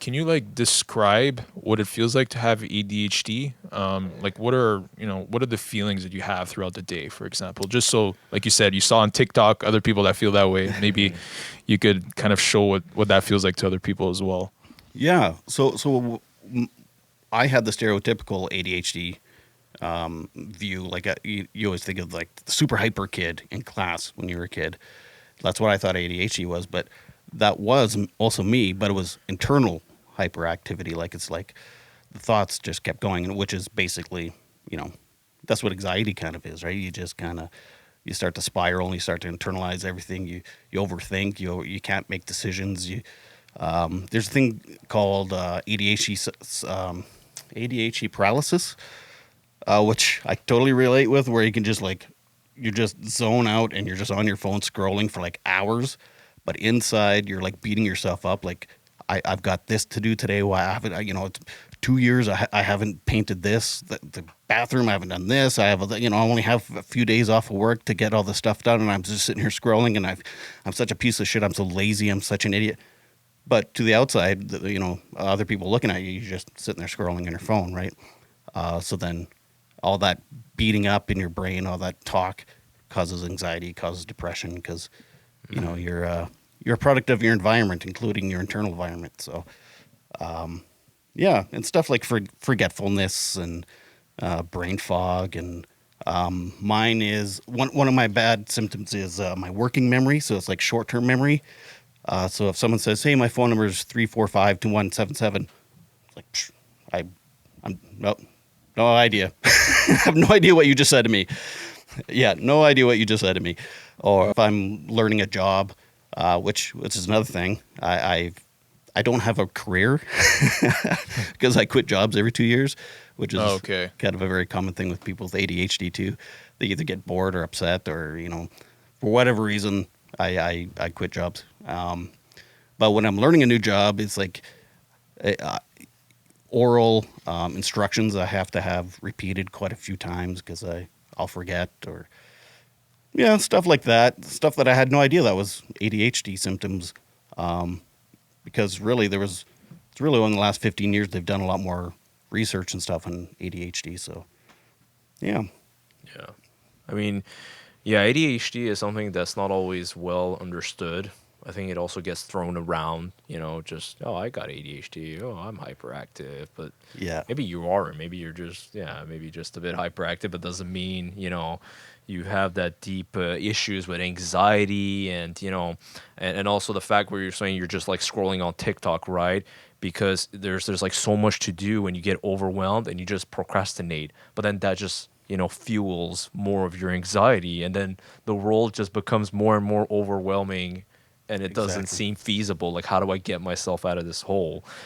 Can you like describe what it feels like to have ADHD? Like what are the feelings that you have throughout the day, for example? Just so, like you said, you saw on TikTok other people that feel that way. Maybe you could kind of show what that feels like to other people as well. Yeah. I had the stereotypical ADHD view. Like you always think of like the super hyper kid in class when you were a kid. That's what I thought ADHD was, but that was also me. But it was internal hyperactivity. Like it's like the thoughts just kept going, and which is basically, you know, that's what anxiety kind of is, right? You just kind of you start to spiral and you start to internalize everything. You overthink. You can't make decisions. There's a thing called ADHD paralysis, which I totally relate with, where you can just like you just zone out and you're just on your phone scrolling for like hours, but inside you're like beating yourself up. Like I've got this to do today. Why I haven't? It's 2 years. I haven't painted this. The bathroom. I haven't done this. I only have a few days off of work to get all this stuff done, and I'm just sitting here scrolling. And I'm such a piece of shit. I'm so lazy. I'm such an idiot. But to the outside, other people looking at you, you're just sitting there scrolling on your phone, right? So then all that beating up in your brain, all that talk causes anxiety, causes depression because, you're a product of your environment, including your internal environment. So, yeah, and stuff like forgetfulness and brain fog. And mine is one of my bad symptoms is my working memory. So it's like short term memory. So if someone says, "Hey, my phone number is 345-2177," it's like, psh, I'm no idea. I have no idea what you just said to me. Yeah, no idea what you just said to me. Or if I'm learning a job, which is another thing, I don't have a career because I quit jobs every 2 years, which Oh, is okay. kind of a very common thing with people with ADHD too. They either get bored or upset, or for whatever reason, I quit jobs. But when I'm learning a new job, it's like uh, oral instructions I have to have repeated quite a few times because I'll forget, or yeah, stuff like that. Stuff that I had no idea that was ADHD symptoms. Um, because really it's really only in the last 15 years they've done a lot more research and stuff on ADHD. So yeah, Yeah. I mean, yeah, ADHD is something that's not always well understood. I think it also gets thrown around, just, oh, I got ADHD. Oh, I'm hyperactive. But yeah, maybe you are. Maybe you're just, maybe just a bit hyperactive. But doesn't mean, you have that deep issues with anxiety and also the fact where you're saying you're just like scrolling on TikTok, right? Because there's like so much to do and you get overwhelmed and you just procrastinate. But then that just fuels more of your anxiety, and then the world just becomes more and more overwhelming, and it doesn't exactly. seem feasible. Like, how do I get myself out of this hole?